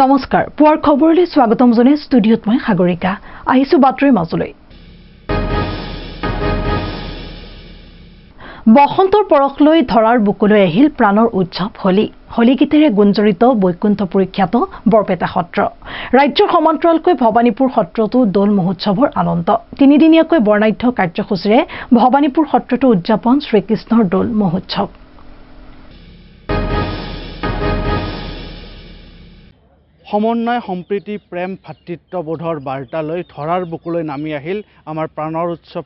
নমস্কাৰ পুৱাৰ খবৰলৈ স্বাগতম জনাই ষ্টুডিঅত মই সাগৰিকা আহিছো বাতৰিৰ মাজলৈ বসন্তৰ পৰশ লৈ ধৰাৰ বুকুলৈ আহিল প্ৰাণৰ উৎসৱ হোলী গীতেৰে গুঞ্জৰিত বৈকুণ্ঠপুৰী খ্যাত বৰপেটা সত্ৰ ৰাজ্যৰ সমান্তৰালকৈ ভৱানীপুৰ সত্ৰতো দোল মহোৎসৱৰ আনন্দ তিনিদিনীয়াকৈ বৰ্ণাঢ্য কাৰ্যসূচীৰে ভৱানীপুৰ সত্ৰতো উদযাপন শ্ৰীকৃষ্ণৰ দোল মহোৎসৱ সমন্বয় সম্প্ৰীতি প্ৰেম ভাতৃত্ববোধৰ বাৰ্তা লৈ ধৰাৰ বুকুলৈ নামি আহিল আমাৰ প্ৰাণৰ উৎসৱ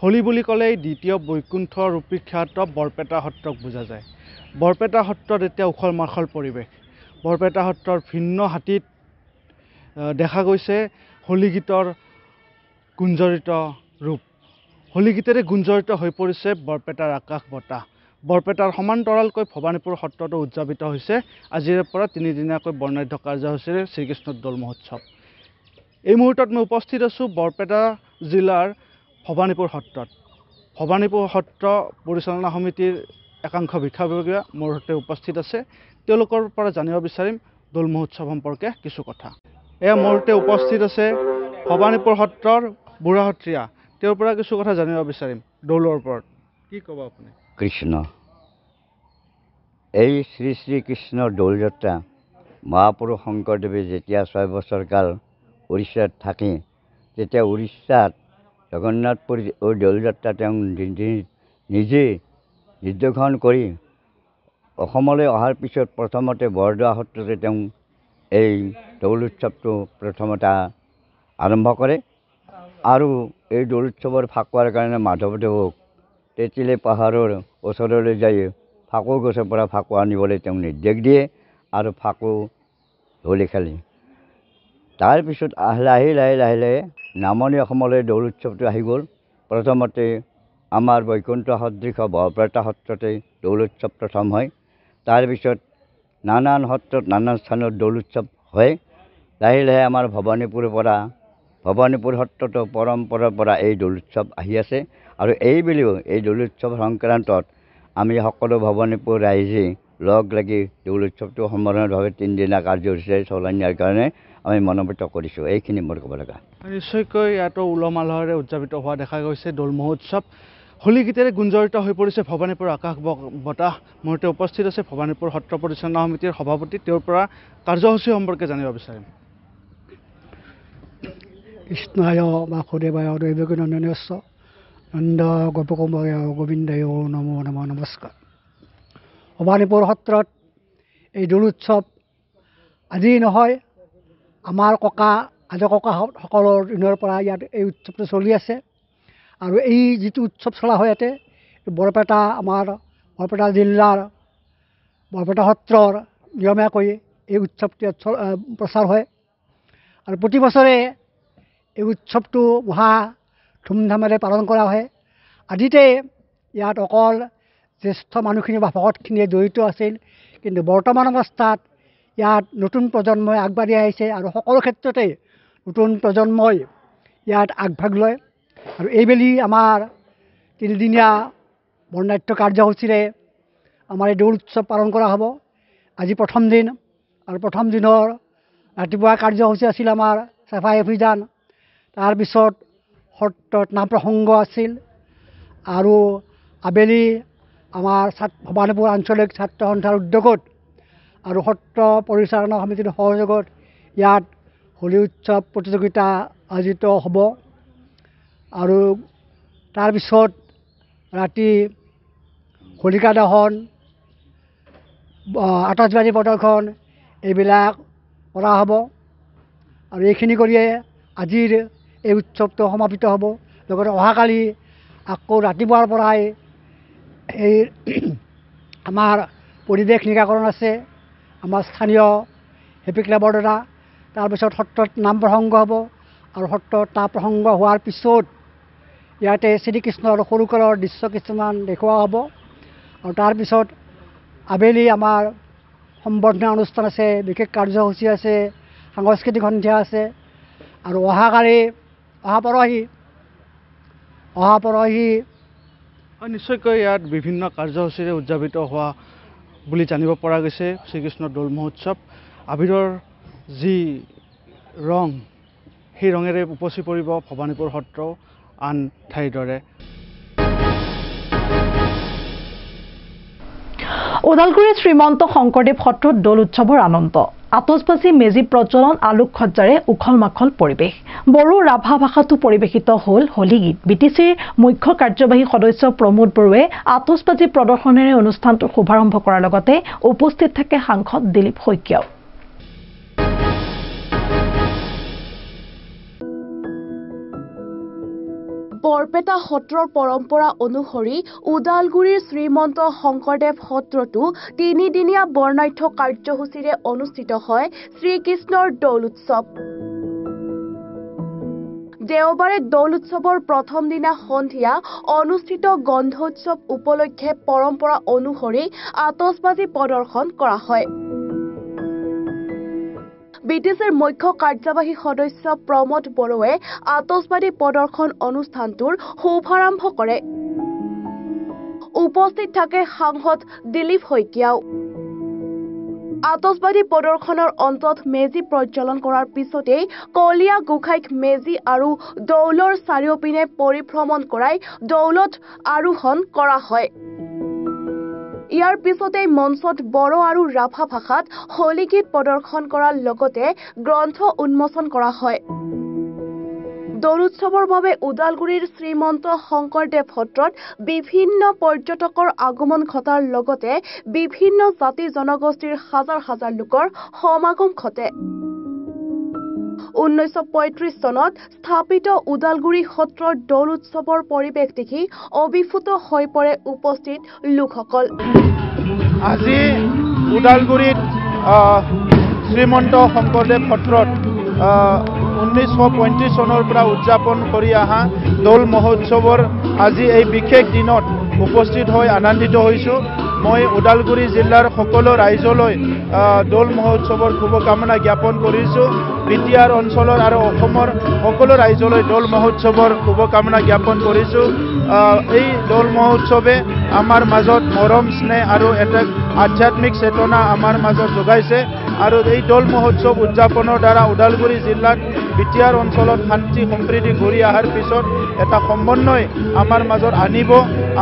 হোলী বুলি ক'লেই দ্বিতীয় বৈকুণ্ঠ ৰূপী খ্যাত বৰপেটা সত্ৰক বুজা যায় বৰপেটা সত্ৰত এতিয়া উখল মাখল পৰিৱেশ বৰপেটা সত্ৰৰ ভিন্ন হাতীত দেখা গৈছে হোলী গীতৰ গুঞ্জৰিত ৰূপ হোলী গীতেৰে গুঞ্জৰিত হৈ পৰিছে বৰপেটাৰ আকাশ বতাহ বৰপেটাৰ সমান্তৰালকৈ ভৱানীপুৰ সত্ৰতো উদযাপিত হৈছে আজিৰে পৰা তিনিদিনীয়াকৈ বৰ্ণাঢ্য কাৰ্যসূচীৰে শ্ৰীকৃষ্ণৰ দোল মহোৎসৱ এই মুহূৰ্তত মই উপস্থিত আছোঁ বৰপেটা জিলাৰ ভৱানীপুৰ সত্ৰত ভৱানীপুৰ সত্ৰ পৰিচালনা সমিতিৰ একাংশ বিষয়ববীয়া মোৰ সৈতে উপস্থিত আছে তেওঁলোকৰ পৰা জানিব বিচাৰিম দোল মহোৎসৱ সম্পৰ্কে কিছু কথা এয়া মোৰ সৈতে উপস্থিত আছে ভৱানীপুৰ সত্ৰৰ বুঢ়া সত্ৰীয়া তেওঁৰ পৰা কিছু কথা জানিব বিচাৰিম দৌলৰ ওপৰত কি ক'ব আপুনি কৃষ্ণ এই শ্ৰী শ্ৰী কৃষ্ণৰ দৌল যাত্ৰা মহাপুৰুষ শংকৰদেৱে যেতিয়া 6 বছৰ কাল উৰিষ্যাত থাকি তেতিয়া উৰিষ্যাত জগন্নাথপুৰী এই দৌল যাত্ৰা তেওঁ নিজে নিৰ্দেশন কৰি অসমলৈ অহাৰ পিছত প্ৰথমতে বৰদোৱা সত্ৰতে তেওঁ এই দৌল উৎসৱটো প্ৰথমতে আৰম্ভ কৰে আৰু এই দৌল উৎসৱৰ ফাকুৱাৰ কাৰণে মাধৱদেৱক তেতিলে পাহাৰৰ ওচৰলৈ যাই ফাকু গছৰ পৰা ফাকু আনিবলৈ তেওঁ নিৰ্দেশ দিয়ে আৰু ফাকু হোলী খেলে তাৰপিছত লাহে লাহে নামনি অসমলৈ দৌল উৎসৱটো আহি গ'ল প্ৰথমতে আমাৰ বৈকুণ্ঠ সদৃশ বৰপেটা সত্ৰতে দৌল উৎসৱ প্ৰথম হয় তাৰপিছত নানান সত্ৰত নানান স্থানত দৌল উৎসৱ হয় লাহে আমাৰ ভৱানীপুৰ সত্ৰতো পৰম্পৰাৰ পৰা এই দৌল উৎসৱ আহি আছে আৰু এইবুলিও এই দৌল উৎসৱ সংক্ৰান্তত আমি সকলো ভৱানীপুৰ ৰাইজে লগ লাগি দৌল উৎসৱটো সম্পূৰ্ণভাৱে 3 দিনীয়া কাৰ্যসূচীৰে চলাই নিয়াৰ কাৰণে আমি মনোনীত কৰিছোঁ এইখিনি মোৰ ক'ব লগা নিশ্চয়কৈ ইয়াতো উলহ মালহেৰে উদযাপিত হোৱা দেখা গৈছে দৌল মহোৎসৱ হোলী গীতেৰে গুঞ্জৰিত হৈ পৰিছে ভৱানীপুৰ আকাশ বতাহ মোৰ সৈতে উপস্থিত আছে ভৱানীপুৰ সত্ৰ পৰিচালনা সমিতিৰ সভাপতি তেওঁৰ পৰা কাৰ্যসূচী সম্পৰ্কে জানিব বিচাৰিম কৃষ্ণায় বাসুদেৱায় দৈৱকী নন্দনস্য নন্দ গোপকুমাৰ গোবিন্দায় নমো নমস্কাৰ ভৱানীপুৰ সত্ৰত এই দৌল উৎসৱ আজি নহয় আমাৰ আজো ককাসকলৰ দিনৰ পৰা ইয়াত এই উৎসৱটো চলি আছে আৰু এই যিটো উৎসৱ চলা হয় ইয়াতে আমাৰ বৰপেটা জিলাৰ বৰপেটা সত্ৰৰ নিয়মীয়াকৈ এই উৎসৱটো প্ৰচাৰ হয় আৰু প্ৰতি বছৰে এই উৎসৱটো মহা ধুমধামেৰে পালন কৰা হয় আদিতে ইয়াত অকল জ্যেষ্ঠ মানুহখিনি বা ভকতখিনিয়ে জড়িত আছিল কিন্তু বৰ্তমান অৱস্থাত ইয়াত নতুন প্ৰজন্মই আগবাঢ়ি আহিছে আৰু সকলো ক্ষেত্ৰতে নতুন প্ৰজন্মই ইয়াত আগভাগ লয় আৰু এইবেলি আমাৰ 3দিনীয়া বৰ্ণাঢ্য কাৰ্যসূচীৰে আমাৰ এই দৌল উৎসৱ পালন কৰা হ'ব আজি প্ৰথম দিন আৰু প্ৰথম দিনৰ ৰাতিপুৱা কাৰ্যসূচী আছিল আমাৰ চাফাই অভিযান তাৰপিছত সত্ৰত নাম প্ৰসংগ আছিল আৰু আবেলি আমাৰ ভৱানীপুৰ আঞ্চলিক ছাত্ৰ সন্থাৰ উদ্যোগত আৰু সত্ৰ পৰিচালনা সমিতিৰ সহযোগত ইয়াত হোলী উৎসৱ প্ৰতিযোগিতা আয়োজিত হ'ব আৰু তাৰপিছত ৰাতি হোলিকা দহন আতচবাজী প্ৰদৰ্শন এইবিলাক কৰা হ'ব আৰু এইখিনি কৰিয়ে আজিৰ এই উৎসৱটো সমাপিত হ'ব লগতে অহাকালি আকৌ ৰাতিপুৱাৰ পৰাই এই আমাৰ পৰিৱেশ নিকাকৰণ আছে আমাৰ স্থানীয় হেপী ক্লাবৰ দ্বাৰা তাৰপিছত সত্ৰত নাম প্ৰসংগ হ'ব আৰু সত্ৰত নাম প্ৰসংগ হোৱাৰ পিছত ইয়াতে শ্ৰীকৃষ্ণৰ সৰুকালৰ দৃশ্য কিছুমান দেখুওৱা হ'ব আৰু তাৰপিছত আবেলি আমাৰ সম্বৰ্ধনা অনুষ্ঠান আছে বিশেষ কাৰ্যসূচী আছে সাংস্কৃতিক সন্ধিয়া আছে আৰু অহা পৰহি নিশ্চয়কৈ ইয়াত বিভিন্ন কাৰ্যসূচীৰে উদযাপিত হোৱা বুলি জানিব পৰা গৈছে শ্ৰীকৃষ্ণৰ দৌল মহোৎসৱ আবিৰৰ যি ৰং সেই ৰঙেৰে উপচি পৰিব ভবানীপুৰ সত্ৰ আন ঠাইৰ দৰে। ওদালগুৰিৰ শ্ৰীমন্ত শংকৰদেৱ সত্ৰত দৌল উৎসৱৰ আনন্দ। আতচবাজি মেজি প্ৰজ্বলন আলোকসজ্জাৰে উখল মাখল পৰিৱেশ। বড়ো ৰাভা ভাষাতো পৰিৱেশিত হ'ল হোলী গীত। বিটিচিৰ মুখ্য কাৰ্যবাহী সদস্য প্ৰমোদ বড়োৱে আতচবাজি প্ৰদৰ্শনেৰে অনুষ্ঠানটো শুভাৰম্ভ কৰাৰ লগতে উপস্থিত থাকে সাংসদ দিলীপ শইকীয়াও। বৰপেটা সত্ৰৰ পৰম্পৰা অনুসৰি ওদালগুৰিৰ শ্ৰীমন্ত শংকৰদেৱ সত্ৰতো তিনিদিনীয়া বৰ্ণাঢ্য কাৰ্যসূচীৰে অনুষ্ঠিত হয় শ্ৰীকৃষ্ণৰ দৌল উৎসৱ। দেওবাৰে দৌল উৎসৱৰ প্ৰথম দিনা সন্ধিয়া অনুষ্ঠিত গন্ধোৎসৱ উপলক্ষে পৰম্পৰা অনুসৰি আতচবাজি প্ৰদৰ্শন কৰা হয়। বিটিচিৰ মুখ্য কাৰ্যবাহী সদস্য প্ৰমোদ বড়োৱে আতচবাজি প্ৰদৰ্শন অনুষ্ঠানটোৰ শুভাৰম্ভ কৰে। উপস্থিত থাকে সাংসদ দিলীপ শইকীয়াও। আতচবাজি প্ৰদৰ্শনৰ অন্তত মেজি প্ৰজ্বলন কৰাৰ পিছতেই কলীয়া গোসাঁইক মেজি আৰু দৌলৰ চাৰিওপিনে পৰিভ্ৰমণ কৰাই দৌলত আৰোহণ কৰা হয়। ইয়াৰ পিছতেই মঞ্চত বড়ো আৰু ৰাভা ভাষাত হোলী গীত প্ৰদৰ্শন কৰাৰ লগতে গ্ৰন্থ উন্মোচন কৰা হয়। দৌল উৎসৱৰ বাবে ওদালগুৰিৰ শ্ৰীমন্ত শংকৰদেৱ সত্ৰত বিভিন্ন পৰ্যটকৰ আগমন ঘটাৰ লগতে বিভিন্ন জাতি জনগোষ্ঠীৰ হাজাৰ হাজাৰ লোকৰ সমাগম ঘটে। 1935 চনত স্থাপিত ওদালগুৰি সত্ৰৰ দৌল উৎসৱৰ পৰিৱেশ দেখি অভিভূত হৈ পৰে উপস্থিত লোকসকল। আজি ওদালগুৰিত শ্ৰীমন্ত শংকৰদেৱ সত্ৰত 1935 চনৰ পৰা উদযাপন কৰি অহা দৌল মহোৎসৱৰ আজি এই বিশেষ দিনত উপস্থিত হৈ আনন্দিত হৈছোঁ। মই ওদালগুৰি জিলাৰ সকলো ৰাইজলৈ দৌল মহোৎসৱৰ শুভকামনা জ্ঞাপন কৰিছোঁ। বিটিআৰ অঞ্চলৰ আৰু অসমৰ সকলো ৰাইজলৈ দৌল মহোৎসৱৰ শুভকামনা জ্ঞাপন কৰিছোঁ। এই দৌল মহোৎসৱে আমাৰ মাজত মৰম স্নেহ আৰু এটা আধ্যাত্মিক চেতনা আমাৰ মাজত যোগাইছে আৰু এই দৌল মহোৎসৱ উদযাপনৰ দ্বাৰা ওদালগুৰি জিলাত বিটিআৰ অঞ্চলত শান্তি সম্প্ৰীতি ঘূৰি অহাৰ পিছত এটা সমন্বয় আমাৰ মাজত আনিব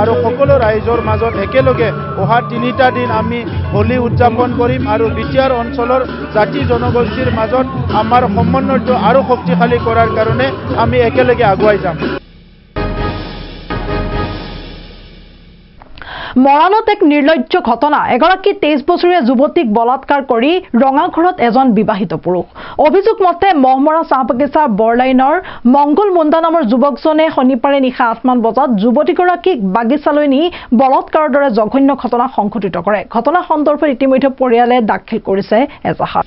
আৰু সকলো ৰাইজৰ মাজত একেলগে অহা 3টা দিন আমি হোলী উদযাপন কৰিম আৰু বিটিআৰ অঞ্চলৰ জাতি জনগোষ্ঠীৰ মাজত আমাৰ সমন্বয়টো আৰু শক্তিশালী কৰাৰ কাৰণে আমি একেলগে আগুৱাই যাম। মৰাণত এক নিৰ্লজ্জ ঘটনা। এগৰাকী 23 বছৰীয়া যুৱতীক বলাৎকাৰ কৰি ৰঙাঘৰত এজন বিবাহিত পুৰুষ। অভিযোগ মতে মহমৰা চাহ বাগিচাৰ বৰলাইনৰ মংগল মুণ্ডা নামৰ যুৱকজনে শনিবাৰে নিশা 8 মান বজাত যুৱতীগৰাকীক বাগিচালৈ নি বলাৎকাৰৰ দৰে জঘন্য ঘটনা সংঘটিত কৰে। ঘটনা সন্দৰ্ভত ইতিমধ্যে পৰিয়ালে দাখিল কৰিছে এজাহাৰ।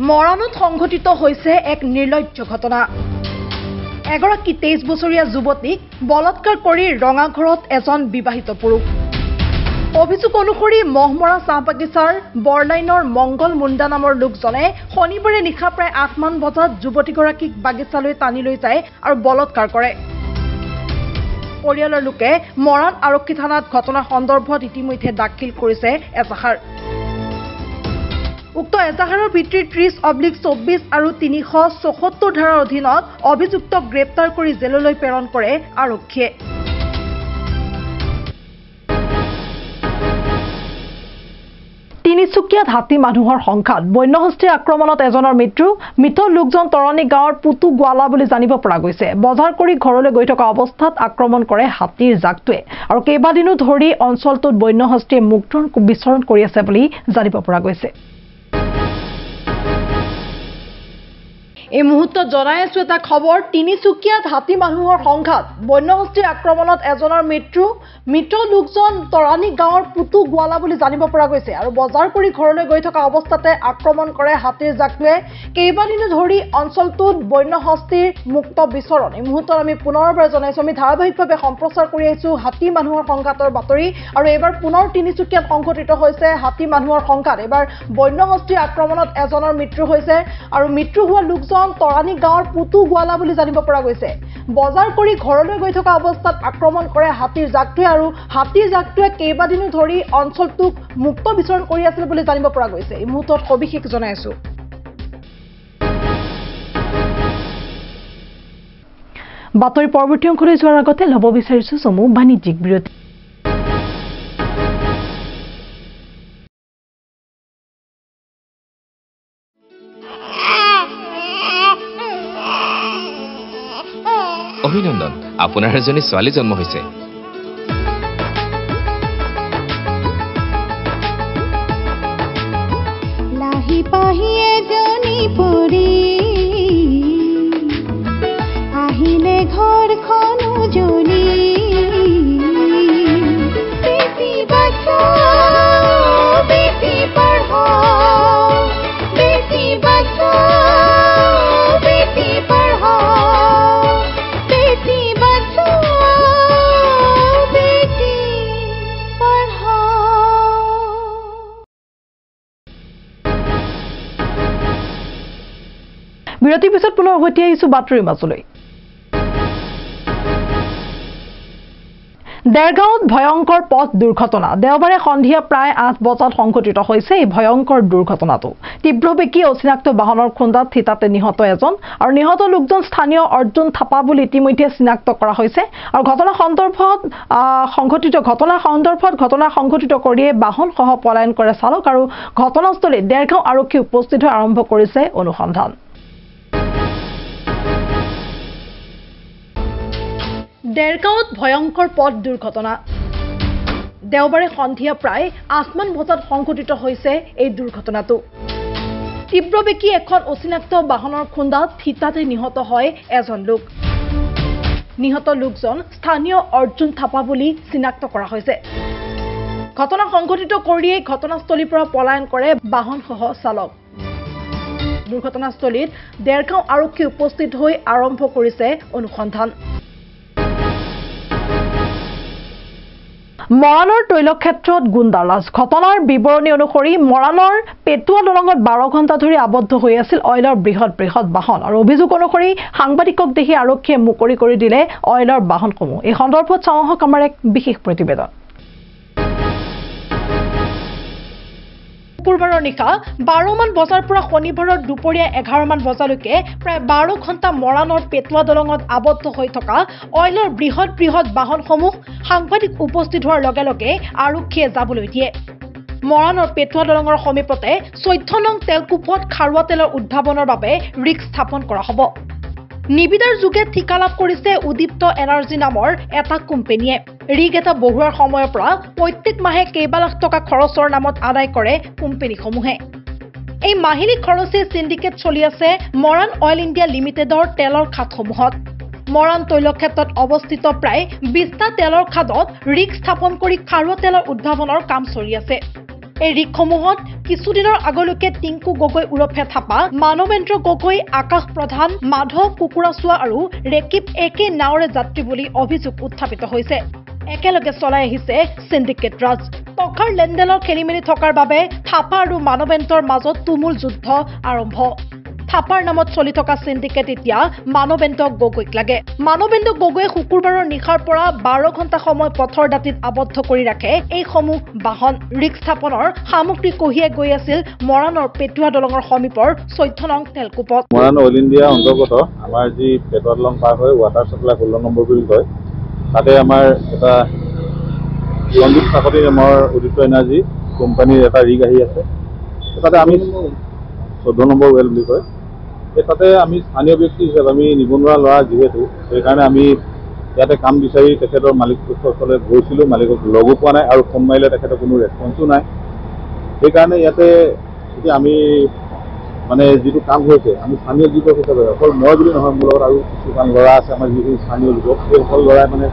মৰাণত সংঘটিত হৈছে এক নিৰ্লজ্জ ঘটনা। এগৰাকী 23 বছৰীয়া যুৱতীক বলাৎকাৰ কৰি ৰঙাঘৰত এজন বিবাহিত পুৰুষ। অভিযোগ অনুসৰি মহমৰা চাহ বাগিচাৰ বৰলাইনৰ মংগল মুণ্ডা নামৰ লোকজনে শনিবাৰে নিশা প্ৰায় 8 মান বজাত যুৱতীগৰাকীক বাগিচালৈ টানি লৈ যায় আৰু বলাৎকাৰ কৰে। পৰিয়ালৰ লোকে মৰাণ আৰক্ষী থানাত ঘটনা সন্দৰ্ভত ইতিমধ্যে দাখিল কৰিছে এজাহাৰ। উক্ত এজাহাৰৰ ভিত্তিত 30/24 আৰু 374 ধাৰাৰ অধীনত অভিযুক্তক গ্ৰেপ্তাৰ কৰি জেললৈ প্ৰেৰণ কৰে আৰক্ষীয়ে। তিনিচুকীয়াত হাতী মানুহৰ সংঘাত। বন্যহস্তীৰ আক্ৰমণত এজনৰ মৃত্যু। মৃত লোকজন তৰণী গাঁৱৰ পুতু গোৱালা বুলি জানিব পৰা গৈছে। বজাৰ কৰি ঘৰলৈ গৈ থকা অৱস্থাত আক্ৰমণ কৰে হাতীৰ জাকটোৱে আৰু কেইবাদিনো ধৰি অঞ্চলটোত বন্যহস্তীয়ে মুক্ত বিচৰণ কৰি আছে বুলি জানিব পৰা গৈছে। এই মুহূৰ্তত জনাই আছো এটা খবৰ। তিনিচুকীয়াত হাতী মানুহৰ সংঘাত। বন্যহস্তীৰ আক্ৰমণত এজনৰ মৃত্যু। মৃত লোকজন তৰাণী গাঁৱৰ পুতু গোৱালা বুলি জানিব পৰা গৈছে আৰু বজাৰ কৰি ঘৰলৈ গৈ থকা অৱস্থাতে আক্ৰমণ কৰে হাতীৰ জাকটোৱে। কেইবাদিনো ধৰি অঞ্চলটোত বন্যহস্তীৰ মুক্ত বিচৰণ। এই মুহূৰ্তত আমি পুনৰবাৰ জনাইছো, আমি ধাৰাবাহিকভাৱে সম্প্ৰচাৰ কৰি আহিছো হাতী মানুহৰ সংঘাতৰ বাতৰি আৰু এইবাৰ পুনৰ তিনিচুকীয়াত সংঘটিত হৈছে হাতী মানুহৰ সংঘাত। এইবাৰ বন্যহস্তীৰ আক্ৰমণত এজনৰ মৃত্যু হৈছে আৰু মৃত্যু হোৱা লোকজন গাঁও তৰাণী গাঁৱৰ পুতু গোৱালা বুলি জানিব পৰা গৈছে। বজাৰ কৰি ঘৰলৈ গৈ থকা অৱস্থাত আক্ৰমণ কৰে হাতীৰ জাকটোৱে আৰু হাতীৰ জাকটোৱে কেইবাদিনো ধৰি অঞ্চলটোক মুক্ত বিচৰণ কৰি আছিল বুলি জানিব পৰা গৈছে। এই মুহূৰ্তত সবিশেষ জনাইছো। বাতৰি পৰৱৰ্তী অংশলৈ যোৱাৰ আগতে ল'ব বিচাৰিছো চমু বাণিজ্যিক বিৰতি। অভিনন্দন, আপোনাৰ এজনী ছোৱালী জন্ম হৈছে। লাহি পাহি এজনী পৰি আহিলে ঘৰখন উজলি। বেটি বচাও বেটি পঢ়াও, বেটি বচাও বেটি পঢ়াও, বেটি বচাও বেটি পঢ়াও। বিৰতিৰ পিছত পুনৰ উভতি আহিছো বাতৰিৰ মাজলৈ। দেৰগাঁৱত ভয়ংকৰ পথ দুৰ্ঘটনা। দেওবাৰে সন্ধিয়া প্ৰায় 8 বজাত সংঘটিত হৈছে এই ভয়ংকৰ দুৰ্ঘটনাটো। তীব্ৰবেগী অচিনাক্ত বাহনৰ খুন্দাত থিতাতে নিহত এজন আৰু নিহত লোকজন স্থানীয় অৰ্জুন থাপা বুলি ইতিমধ্যে চিনাক্ত কৰা হৈছে। আৰু ঘটনা সংঘটিত কৰিয়ে বাহনসহ পলায়ন কৰে চালক আৰু ঘটনাস্থলীত দেৰগাঁও আৰক্ষী উপস্থিত হৈ আৰম্ভ কৰিছে অনুসন্ধান। দেৰগাঁৱত ভয়ংকৰ পথ দুৰ্ঘটনা। দেওবাৰে সন্ধিয়া প্ৰায় 8মান বজাত সংঘটিত হৈছে এই দুৰ্ঘটনাটো। তীব্ৰবেগী এখন অচিনাক্ত বাহনৰ খুন্দাত থিতাতে নিহত হয় এজন লোক। নিহত লোকজন স্থানীয় অৰ্জুন থাপা বুলি চিনাক্ত কৰা হৈছে। ঘটনা সংঘটিত কৰিয়েই ঘটনাস্থলীৰ পৰা পলায়ন কৰে বাহনসহ চালক। দুৰ্ঘটনাস্থলীত দেৰগাঁও আৰক্ষী উপস্থিত হৈ আৰম্ভ কৰিছে অনুসন্ধান। মৰাণৰ তৈলক্ষেত্ৰত গুণ্ডাৰাজ। ঘটনাৰ বিৱৰণী অনুসৰি মৰাণৰ পেটুৱা দলঙত 12 ঘণ্টা ধৰি আবদ্ধ হৈ আছিল অইলৰ বৃহৎ বাহন আৰু অভিযোগ অনুসৰি সাংবাদিকক দেখি আৰক্ষীয়ে মুকলি কৰি দিলে অইলৰ বাহনসমূহ। এই সন্দৰ্ভত চাওঁ আহক আমাৰ এক বিশেষ প্ৰতিবেদন। শুকুৰবাৰৰ নিশা 12মান বজাৰ পৰা শনিবাৰৰ দুপৰীয়া 11মান বজালৈকে প্ৰায় 12 ঘণ্টা মৰাণৰ পেটুৱা দলঙত আবদ্ধ হৈ থকা অইলৰ বৃহৎ বাহনসমূহ সাংবাদিক উপস্থিত হোৱাৰ লগে লগে আৰক্ষীয়ে যাবলৈ দিয়ে। মৰাণৰ পেটুৱা দলঙৰ সমীপতে 14 নং তেলকূপত খাৰুৱা তেলৰ উদ্ভাৱনৰ বাবে ৰিক্স স্থাপন কৰা হ'ব। নিবিদাৰ যোগে ঠিকা লাভ কৰিছে উদীপ্ত এনাৰ্জি নামৰ এটা কোম্পানীয়ে। ৰিগ এটা বহুৱাৰ সময়ৰ পৰা প্ৰত্যেক মাহে কেইবা লাখ টকা খৰচৰ নামত আদায় কৰে কোম্পানীসমূহে। এই মাহিলী খৰচী সিন্ডিকেট চলি আছে মৰাণ অইল ইণ্ডিয়া লিমিটেডৰ তেলৰ খাদসমূহত। মৰাণ তৈলক্ষেত্ৰত অৱস্থিত প্ৰায় 20টা তেলৰ খাদত ৰিগ স্থাপন কৰি খাৰুৱা তেলৰ উদ্ভাৱনৰ কাম চলি আছে। এই ৰিগসমূহত কিছুদিনৰ আগলৈকে টিংকু গগৈ উৰফে থাপা, মানৱেন্দ্ৰ গগৈ, আকাশ প্ৰধান, মাধৱ কুকুৰাচোৱা আৰু ৰেকিব একে নাওৰে যাত্ৰী বুলি অভিযোগ উত্থাপিত হৈছে। একেলগে চলাই আহিছে সিন্ডিকেট ৰাজ। টকাৰ লেনদেনৰ খেলিমেলি থকাৰ বাবে থাপা আৰু মানৱেন্দ্ৰৰ মাজত তুমুল যুদ্ধ আৰম্ভ। থাপাৰ নামত চলি থকা সিন্ডিকেট এতিয়া মানৱেন্দ্ৰ গগৈক লাগে। মানৱেন্দ্ৰ গগৈয়ে শুকুৰবাৰৰ নিশাৰ পৰা 12 ঘণ্টা সময় পথৰ দাঁতিত আবদ্ধ কৰি ৰাখে এইসমূহ বাহন। ৰিক্স স্থাপনৰ সামগ্ৰী কঢ়িয়াই গৈ আছিল মৰাণৰ পেটুৱা দলঙৰ সমীপৰ 14 নং তেলকূপত। মৰাণ অইল ইণ্ডিয়া অন্তৰ্গত আমাৰ যি পেটুৱা দলং পাৰ হৈ ৱাটাৰ চাপ্লাই 16 নম্বৰ বুলি কয়, তাতে আমাৰ এটা ৰঞ্জিত কাকতি নামৰ উদীপ্ত এনাৰ্জি কোম্পানীৰ এটা ৰিগ আহি আছে। তাতে আমি 14 নম্বৰ ৱেল বুলি কয়। তাতে আমি স্থানীয় ব্যক্তি হিচাপে আমি নিবনুৱা ল'ৰা যিহেতু, সেইকাৰণে আমি ইয়াতে কাম বিচাৰি তেখেতৰ মালিকৰ ওচৰলৈ গৈছিলোঁ। মালিকক লগো পোৱা নাই আৰু ফোন মাৰিলে তেখেতৰ কোনো ৰেছপন্সো নাই। সেইকাৰণে ইয়াতে এতিয়া আমি মানে যিটো কাম হৈছে, আমি স্থানীয় যুৱক হিচাপে অকল মই বুলি নহয়, মোৰ লগত আৰু কিছুমান ল'ৰা আছে আমাৰ যিখিনি স্থানীয় যুৱক, সেই সকলো ল'ৰাই মানে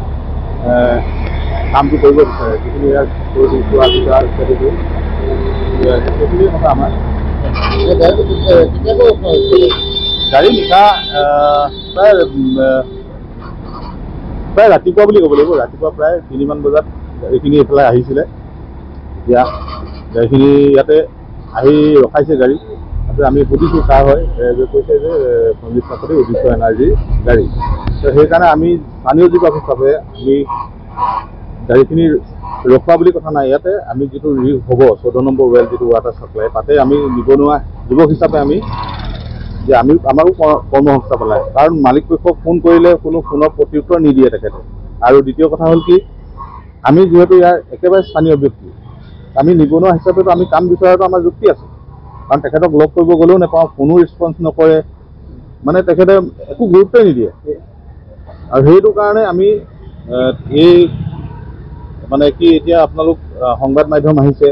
কামটো কৰিব বিচাৰে। যিখিনি ইয়াৰ সেইখিনিয়ে কথা আমাৰ গাড়ী নিশা প্ৰায় ৰাতিপুৱা বুলি ক'ব লাগিব। ৰাতিপুৱা প্ৰায় 3মান বজাত গাড়ীখিনি এইফালে আহিছিলে। এতিয়া গাড়ীখিনি ইয়াতে আহি ৰখাইছে গাড়ী। আমি সুধিছোঁ কাৰ হয় কৈছে যে সঞ্জীৱ কাকতি উদিত এনাৰ্জিৰ গাড়ী। তো সেইকাৰণে আমি স্থানীয় যুৱক হিচাপে আমি গাড়ীখিনি ৰখোৱা বুলি কথা নাই। ইয়াতে আমি যিটো ৰিগ হ'ব 14 নম্বৰ ৱেল যিটো ৱাটাৰ ছাপ্লাই, তাতে আমি নিবনুৱা যুৱক হিচাপে আমি আমাৰো কৰ্মসংস্থাপন লাগে। কাৰণ মালিক পক্ষক ফোন কৰিলে কোনো ফোনৰ প্ৰত্যুত্তৰ নিদিয়ে তেখেতে। আৰু দ্বিতীয় কথা হ'ল কি, আমি যিহেতু ইয়াৰ একেবাৰে স্থানীয় ব্যক্তি, আমি নিবনুৱা হিচাপেতো আমি কাম বিচৰাটো আমাৰ যুক্তি আছে। কাৰণ তেখেতক লগ কৰিব গ'লেও নাপাওঁ, ফোনো ৰেছপন্স নকৰে, মানে তেখেতে একো গুৰুত্বই নিদিয়ে। আৰু সেইটো কাৰণে আমি এই মানে কি এতিয়া আপোনালোক সংবাদ মাধ্যম আহিছে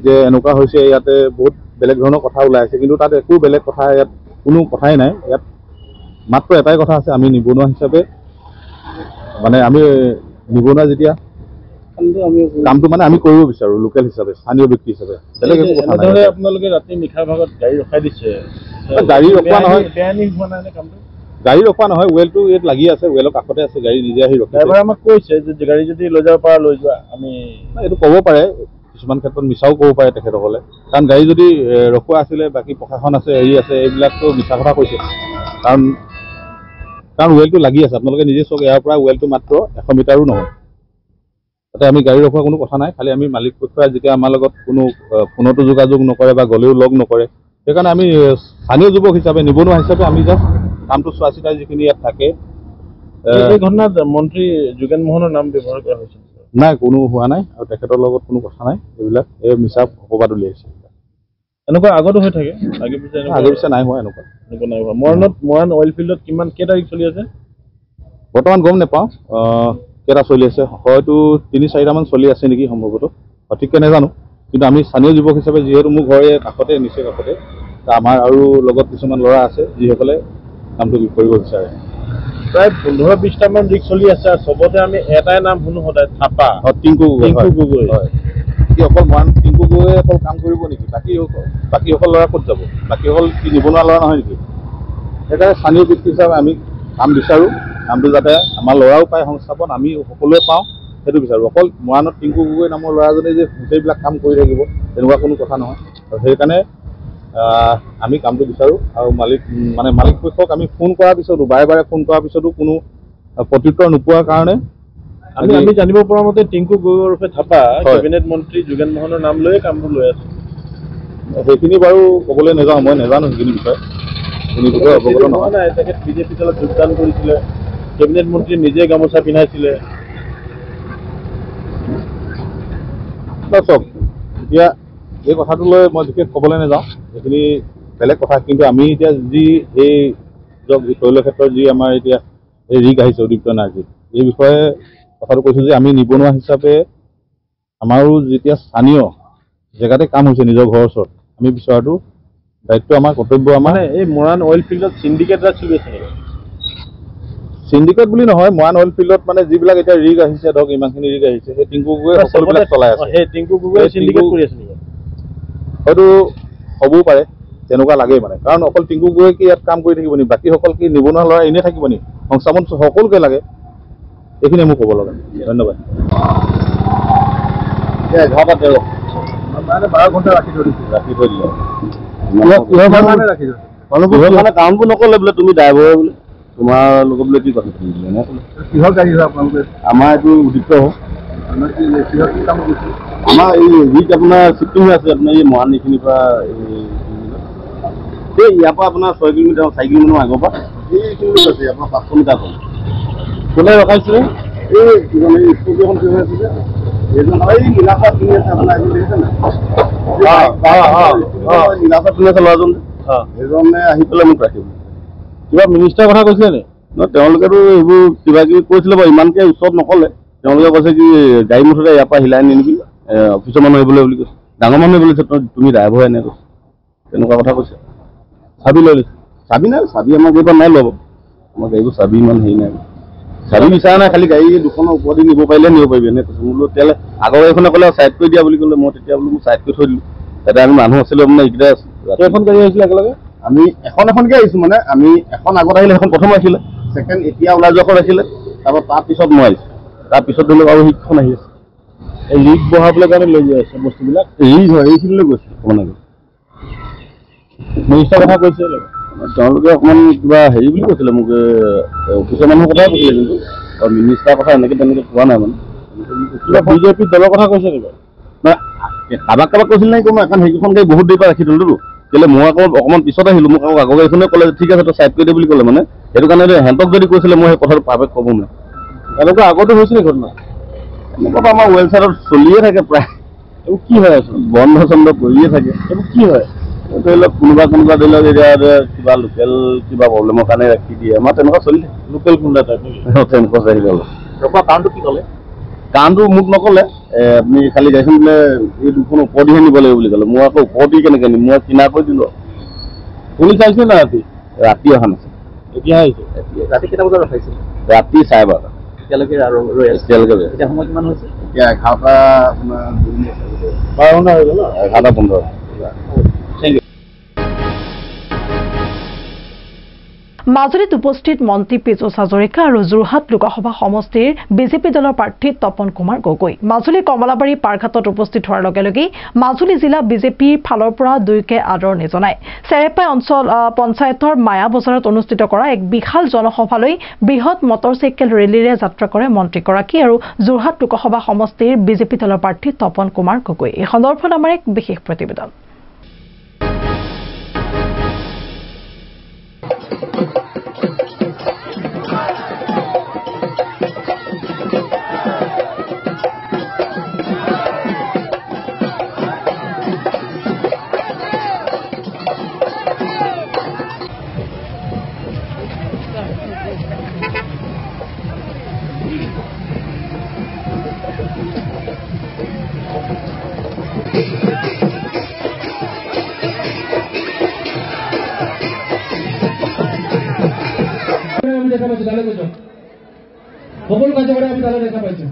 যে এনেকুৱা হৈছে, ইয়াতে বহুত বেলেগ ধৰণৰ কথা ওলাই আছে, কিন্তু তাত একো বেলেগ কথা ইয়াত কোনো কথাই নাই। ইয়াত মাত্ৰ এটাই কথা আছে, আমি নিবনুৱা হিচাপে মানে আমি নিবনুৱা যেতিয়া কামটো মানে আমি কৰিব বিচাৰোঁ লোকেল হিচাপে, স্থানীয় ব্যক্তি হিচাপে, বেলেগ একো কথা নাই। আপোনালোকে ৰাতি নিশাৰ ভাগত গাড়ী ৰখাই দিছে, গাড়ী ৰখোৱা নহয়, বেআইনী হোৱা নাই নে কামটো? গাড়ী ৰখোৱা নহয়, ৱেলটো ইয়াত লাগি আছে, ৱেলৰ কাষতে আছে, গাড়ী নিজে আহি ৰখে। ড্ৰাইভাৰে আমাক কৈছে যে গাড়ী যদি লৈ যাব পাৰা লৈ যোৱা। আমি এইটো ক'ব পাৰে, কিছুমান ক্ষেত্ৰত মিছাও ক'ব পাৰে তেখেতসকলে, কাৰণ গাড়ী যদি ৰখোৱা আছিলে, বাকী প্ৰশাসন আছে, হেৰি আছে, এইবিলাকতো মিছা কথা কৈছে। কাৰণ ৱেলটো লাগি আছে, আপোনালোকে নিজে চাওক, ইয়াৰ পৰা ৱেলটো মাত্ৰ 100 মিটাৰো নহয়। তাতে আমি গাড়ী ৰখোৱা কোনো কথা নাই, খালি আমি মালিক পক্ষই যেতিয়া আমাৰ লগত কোনো ফোনতো যোগাযোগ নকৰে বা গ'লেও লগ নকৰে, সেইকাৰণে আমি স্থানীয় যুৱক হিচাপে, নিবনুৱা হিচাপে আমি জাষ্ট কামটো চোৱা চিতা যিখিনি ইয়াত থাকে। এই ঘটনাত মন্ত্ৰী যোগেন মোহনৰ নাম ব্যৱহাৰ কৰা হৈছে নাই, কোনো হোৱা নাই, আৰু তেখেতৰ লগত কোনো কথা নাই। এইবিলাক এই মিছা অপবাদ উলিয়াইছে। এনেকুৱা আগতো হৈ থাকে, আগে পিছে নাই হোৱা এনেকুৱা। নাই হোৱা। মৰাণ অইল ফিল্ডত কেই তাৰিখ চলি আছে বৰ্তমান গম নাপাওঁ, কেইটা চলি আছে, হয়তো 3-4টামান চলি আছে নেকি সম্ভৱতঃ, সঠিককৈ নাজানো। কিন্তু আমি স্থানীয় যুৱক হিচাপে, যিহেতু মোৰ ঘৰে কাষতে, নিচেই কাষতে, আমাৰ আৰু লগত কিছুমান ল'ৰা আছে যিসকলে কামটো কৰিব বিচাৰে। প্ৰায় 15-20টামান ৰিক চলি আছে, আৰু চবতে আমি এটাই নাম শুনো সদায়, থাপা। টিংকু গগৈ হয়। অকল মৰাণ টিংকু গগৈয়ে অকল কাম কৰিব নেকি? বাকীসকল ল'ৰা ক'ত যাব? বাকীসকল কি নিবনুৱা ল'ৰা নহয় নেকি? সেইকাৰণে স্থানীয় ব্যক্তি হিচাপে আমি কাম বিচাৰোঁ, কামটো যাতে আমাৰ ল'ৰাও পায় সংস্থাপন, আমি সকলোৱে পাওঁ, সেইটো বিচাৰোঁ। অকল মৰাণত টিংকু গগৈ নামৰ ল'ৰাজনে যে গোটেইবিলাক কাম কৰি থাকিব, তেনেকুৱা কোনো কথা নহয়। আৰু সেইকাৰণে আমি কামটো বিচাৰোঁ। আৰু মালিক পক্ষক আমি ফোন কৰাৰ পিছতো, বাৰে বাৰে ফোন কৰাৰ পিছতো কোনো প্ৰত্যুত্তৰ নোপোৱাৰ কাৰণে আমি জানিব পৰা মতে টিংকু গগৈ ওৰফে থাপা কেবিনেট মন্ত্ৰী যোগেন মোহনৰ নাম লৈয়ে কামবোৰ লৈ আছে। সেইখিনি বাৰু ক'বলৈ নাযাওঁ, মই নাজানো সেইখিনি বিষয়ে, অৱগত নহয়। নাই, তেখেত বিজেপি দলত যোগদান কৰিছিলে, কেবিনেট মন্ত্ৰী নিজে গামোচা পিন্ধাইছিলে। চাওক, এতিয়া এই কথাটো লৈ মই বিশেষ ক'বলৈ নাযাওঁ, সেইখিনি বেলেগ কথা। কিন্তু আমি এতিয়া যি এই তৈল ক্ষেত্ৰত যি আমাৰ এতিয়া এই ৰিগ আহিছে উদ্দীপ্ত এনাৰ্জি, এই বিষয়ে কথাটো কৈছোঁ যে আমি নিবনুৱা হিচাপে আমাৰো যেতিয়া স্থানীয় জেগাতে কাম হৈছে নিজৰ ঘৰৰ ওচৰত, আমি বিচৰাটো দায়িত্ব আমাৰ, কৰ্তব্য আমাৰ। এই মৰাণ অইল ফিল্ডত চিণ্ডিকেট এটা চলি আছে নেকি? চিণ্ডিকেট বুলি নহয়, মৰাণ অইল ফিল্ডত মানে যিবিলাক এতিয়া ৰিগ আহিছে, ধৰক ইমানখিনি ৰিগ আহিছে, সেই টিংকু গগৈয়ে সকলোবিলাক চলাই আছে। সেই টিংকু গগৈয়ে চিণ্ডিকেট কৰি আছে নেকি? হয়তো হ'বও পাৰে, তেনেকুৱা লাগেই মানে। কাৰণ অকল টিংকু গগৈ কি ইয়াত কাম কৰি থাকিব নেকি? বাকীসকল কি নিবনুৱা ল'ৰা এনেই থাকিব নেকি? সংস্থাপন সকলোকে লাগে, এইখিনিয়ে মোক ক'ব লগা। ধন্যবাদ। 11:13 মানে 12 ঘণ্টা ৰাখি থৈ দিলে। মানে কামবোৰ নক'লে বোলে তুমি ড্ৰাইভাৰ বোলে, তোমাৰ লগত বোলে কি কথা পাতিলে নে? কিহৰ গাড়ী হয় আপোনালোকে? আমাৰ এইটো উদিপ্ত হয়। আমাৰ এই ৰিক আপোনাৰ চিফ্টিং হৈ আছে, আপোনাৰ এই মৰাণ এইখিনিৰ পৰা ইয়াৰ পৰা আপোনাৰ 6 কিলোমিটাৰ 4 কিলোমিটাৰ আগৰ পৰা এইখিনি আছে আপোনাৰ 500 মিটাৰ হ'ল। কোনে ৰখাইছিলে? এই স্কুটি এখন কিনি আছিলে, এইজন এই নীলাচাত কিনি আছে, আপোনাৰ এইজন দেখিছে নাই? নীলাচাত কিনি আছে ল'ৰাজন, সেইজনে আহি পেলাই মোক ৰাখিব। কিবা মিনিষ্টাৰৰ কথা কৈছিলে নে? তেওঁলোকেতো এইবোৰ কিবা কিবি কৈছিলে বাৰু, ইমানকে ওচৰত নক'লে। তেওঁলোকে কৈছে কি গাড়ী মুঠতে ইয়াৰ পৰা হিলাই আনি নেকি, অফিচৰ মানুহ আহিবলৈ বুলি কৈছে, ডাঙৰ মানুহ আহিবলৈ তুমি ড্ৰাইভাৰ এনে কৈছে, তেনেকুৱা কথা কৈছে। চাবি লৈ লৈছে? চাবি নাই, চাবি আমাৰ গাড়ীৰ নাই ল'ব, আমাৰ গাড়ীবোৰ চাবি ইমান হেৰি নাই, চাবি বিচৰা নাই, খালি গাড়ী দুখনৰ ওপৰত নিব পাৰিলে নিব পাৰিবি এনে কৈছে। বোলো তেতিয়াহ'লে আগৰ গাড়ীখনে ক'লে ছাইড কৰি দিয়া বুলি ক'লে, মই তেতিয়া বোলো ছাইড কৰি থৈ দিলোঁ। তাতে আমি মানুহ আছিলোঁ মানে এইকেইটা এখন গাড়ী আহিছিলে একেলগে, আমি এখনকৈ আহিছোঁ মানে, আমি এখন আগত আহিলে, সেইখন প্ৰথম আহিছিলে, ছেকেণ্ড এতিয়া ওলাই যোৱাখন আহিছিলে, তাৰপিছত মই আহিছোঁ, তাৰপিছত ধৰি লওক আৰু সেইখন আহি আছে। এই ৰিগ বঢ়াবলৈ কাৰণে লৈ গৈ আছে বস্তুবিলাক, ৰিগ হয়, এইখিনিলৈ গৈছে অকণমান আগত। মিনিষ্টাৰ কথা কৈছে তেওঁলোকে অকণমান কিবা হেৰি বুলি কৈছিলে মোক অফিচৰ মানুহৰ কথাই কৈছিলে কিন্তু আৰু মিনিষ্টাৰ কথা এনেকৈ তেনেকৈ কোৱা নাই মানে কিবা বিজেপিৰ দলৰ কথা কৈছে নেকি কাৰোবাক কৈছিল নাই মই এখন সেইকেইখন গাড়ী বহুত দেৰি পৰা ৰাখি থ'লো কেলৈ মই আকৌ অকণমান পিছত আহিলোঁ মোক আকৌ আগৰ গাড়ীখনে ক'লে ঠিক আছে তই চাইড কৰি দে বুলি ক'লে মানে সেইটো কাৰণে সিহঁতক যদি কৈছিলে মই সেই কথাটো পাৰফেক্ট ক'ব নোৱাৰে এনেকুৱা আগতো হৈছিলে ঘটনা এনেকুৱা আমাৰ ৱেল চাইডত চলিয়ে থাকে প্ৰায় এইবোৰ কি হয় আচলতে বন্ধ চন্ধ কৰিয়ে থাকে এইবোৰ কি হয় ধৰি লওক কোনোবা ধৰি লওক এতিয়া কিবা লোকেল কিবা প্ৰব্লেমৰ কাৰণে ৰাখি দিয়ে আমাৰ তেনেকুৱা চলি থাকে লোকেল গুণ্ডা টাইপ তেনেকুৱা চাহি গ'ল কাৰণটো কি ক'লে কাৰণটো মোক নক'লে আপুনি খালি গাড়ীখন বোলে এই দুখন ওপৰদিহে নিব লাগিব বুলি ক'লে মই আকৌ ওপৰদি কেনেকৈ নিম মই কিনা কৰি দিলোঁ পুলিচ আহিছে না ৰাতি অহা নাছিল এতিয়া আহিছে ৰাতি কেইটা বজাত ৰখাইছিল ৰাতি 12:30 এতিয়ালৈকে আৰু ৰৈ আছে এতিয়ালৈকে এতিয়া সময় কিমান হৈছে এতিয়া 11:00 12 ঘণ্টা হৈ গ'ল 11:15 মাজুলীত উপস্থিত মন্ত্ৰী পীযুষ হাজৰিকা আৰু যোৰহাট লোকসভা সমষ্টিৰ বিজেপি দলৰ প্ৰাৰ্থী তপন কুমাৰ গগৈ মাজুলী কমলাবাৰী পাৰঘাটত উপস্থিত হোৱাৰ লগে লগে মাজুলী জিলা বিজেপিৰ ফালৰ পৰা দুয়োকে আদৰণি জনায় চেৰেপাই অঞ্চল পঞ্চায়তৰ মায়া বজাৰত অনুষ্ঠিত কৰা এক বিশাল জনসভালৈ বৃহৎ মটৰচাইকেল ৰেলীৰে যাত্ৰা কৰে মন্ত্ৰীগৰাকী আৰু যোৰহাট লোকসভা সমষ্টিৰ বিজেপি দলৰ প্ৰাৰ্থী তপন কুমাৰ গগৈ এই সন্দৰ্ভত আমাৰ এক বিশেষ প্ৰতিবেদন দেখা পাইছো তালে গৈছো সকলো কাৰ্যকৰী আমি তালে দেখা পাইছো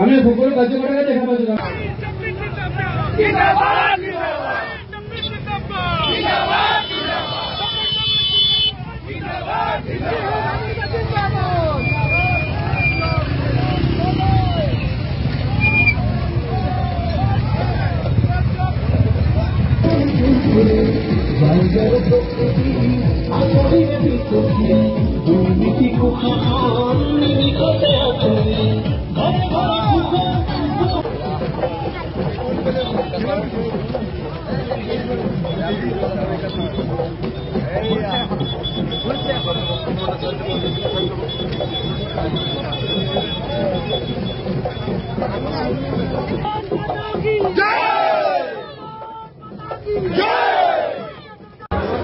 আমি সকলো কাৰ্যকৰী দেখা পাইছো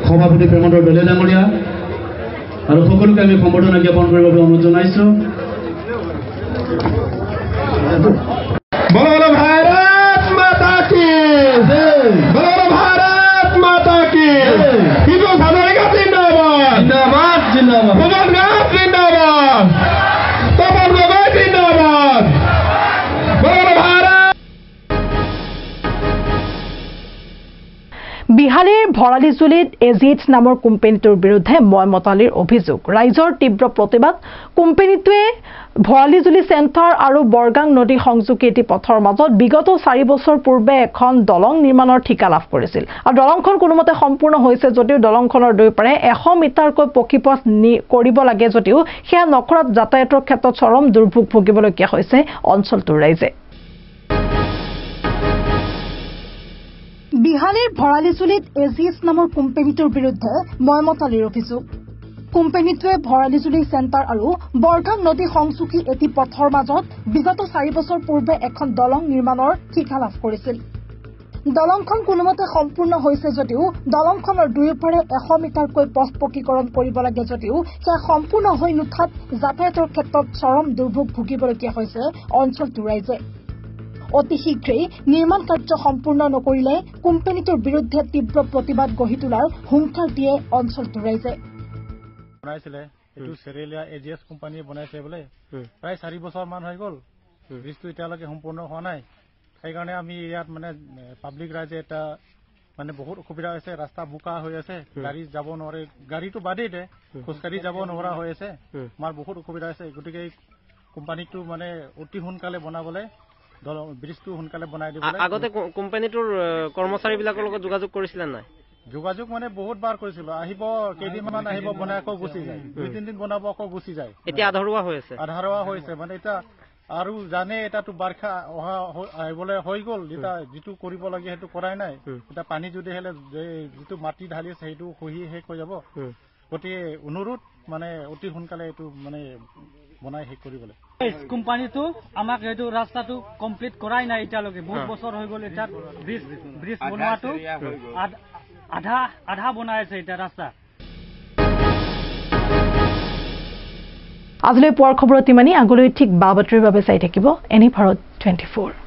সভাপতি প্ৰেমদৰ দলীয় ডাঙৰীয়া আৰু সকলোকে আমি সম্বৰ্ধনা জ্ঞাপন কৰিবৰ বাবে অনুৰোধ জনাইছো বলো ভাৰত মাতা কি বলো ভাৰত মাতা কি পীযুষ হাজৰিকা জিন্দাবাদ জিন্দাবাদ জিন্দাবাদ পৱন গাছ জিন্দাবাদ তপন গগৈ জিন্দাবাদ বলো ভাৰত বিহালীৰ ভৰালিজুলিত এজিএইচ নামৰ কোম্পানীটোৰ বিৰুদ্ধে ময়মতালিৰ অভিযোগ ৰাইজৰ তীব্ৰ প্ৰতিবাদ কোম্পানীটোৱে ভৰালিজুলি চেণ্টাৰ আৰু বৰগাং নদী সংযোগী এটি পথৰ মাজত বিগত 4 বছৰ পূৰ্বে এখন দলং নিৰ্মাণৰ ঠিকা লাভ কৰিছিল আৰু দলংখন কোনোমতে সম্পূৰ্ণ হৈছে যদিও দলংখনৰ দুয়োপাৰে 100 মিটাৰকৈ পকী পথ কৰিব লাগে যদিও সেয়া নকৰাত যাতায়াতৰ ক্ষেত্ৰত চৰম দুৰ্ভোগ ভুগিবলগীয়া হৈছে অঞ্চলটোৰ ৰাইজে বিহালীৰ ভৰালিজুলিত এজিএছ নামৰ কোম্পানীটোৰ বিৰুদ্ধে ময়মতালিৰ অভিযোগ কোম্পানীটোৱে ভৰালিজুলি চেণ্টাৰ আৰু বৰগাং নদী সংযোগী এটি পথৰ মাজত বিগত 4 বছৰ পূৰ্বে এখন দলং নিৰ্মাণৰ ঠিকা লাভ কৰিছিল দলংখন কোনোমতে সম্পূৰ্ণ হৈছে যদিও দলংখনৰ দুয়োপাৰে 100 মিটাৰকৈ পথ পকীকৰণ কৰিব লাগে যদিও সেয়া সম্পূৰ্ণ হৈ নুঠাত যাতায়াতৰ ক্ষেত্ৰত চৰম দুৰ্ভোগ ভুগিবলগীয়া হৈছে অঞ্চলটোৰ ৰাইজে অতি শীঘ্ৰেই নিৰ্মাণ কাৰ্য সম্পূৰ্ণ নকৰিলে কোম্পানীটোৰ বিৰুদ্ধে তীব্ৰ প্ৰতিবাদ গঢ়ি তোলাৰ হুংকাৰ দিয়ে অঞ্চলটোৰ ৰাইজে বনাইছিলে এইটো চেৰেলিয়া এজিএছ কোম্পানীয়ে বনাইছে বোলে প্ৰায় 4 বছৰ মান হৈ গ'ল ব্ৰিজটো এতিয়ালৈকে সম্পূৰ্ণ হোৱা নাই সেইকাৰণে আমি ইয়াত মানে পাব্লিক ৰাইজে এটা মানে বহুত অসুবিধা হৈছে ৰাস্তা বোকা হৈ আছে গাড়ী যাব নোৱাৰে গাড়ীটো বাদেই দে খোজকাঢ়ি যাব নোৱাৰা হৈ আছে আমাৰ বহুত অসুবিধা হৈছে গতিকে কোম্পানীটো মানে অতি সোনকালে বনাবলৈ ব্ৰিজটো সোনকালে বনাই দিবলৈ আগতে কোম্পানীটোৰ কৰ্মচাৰীবিলাকৰ লগত যোগাযোগ কৰিছিলে নাই যোগাযোগ মানে বহুত বাৰ কৰিছিলো আহিব কেইদিনমান আহিব বনাই আকৌ গুচি যায় 2-3 দিন বনাব আকৌ গুচি যায় এতিয়া আধৰুৱা হৈছে মানে এতিয়া আৰু জানে এটাতো বাৰিষা অহা আহিবলৈ হৈ গ'ল যেতিয়া যিটো কৰিব লাগে সেইটো কৰাই নাই এতিয়া পানী যদি হেলে যিটো মাটি ঢালি আছে সেইটো খহি শেষ হৈ যাব গতিকে অনুৰোধ মানে অতি সোনকালে এইটো মানে বনাই শেষ কৰিবলৈ কোম্পানীটো আমাক এইটো ৰাস্তাটো কমপ্লিট কৰাই নাই এতিয়ালৈকে বহুত বছৰ হৈ গ'ল এতিয়া ব্ৰিজ বনোৱাটো আধা বনাই আছে এতিয়া ৰাস্তা আজিলৈ পুৱাৰ খবৰত ইমানেই আগলৈ ঠিক বা বাতৰিৰ বাবে চাই থাকিব এনি ভাৰত 24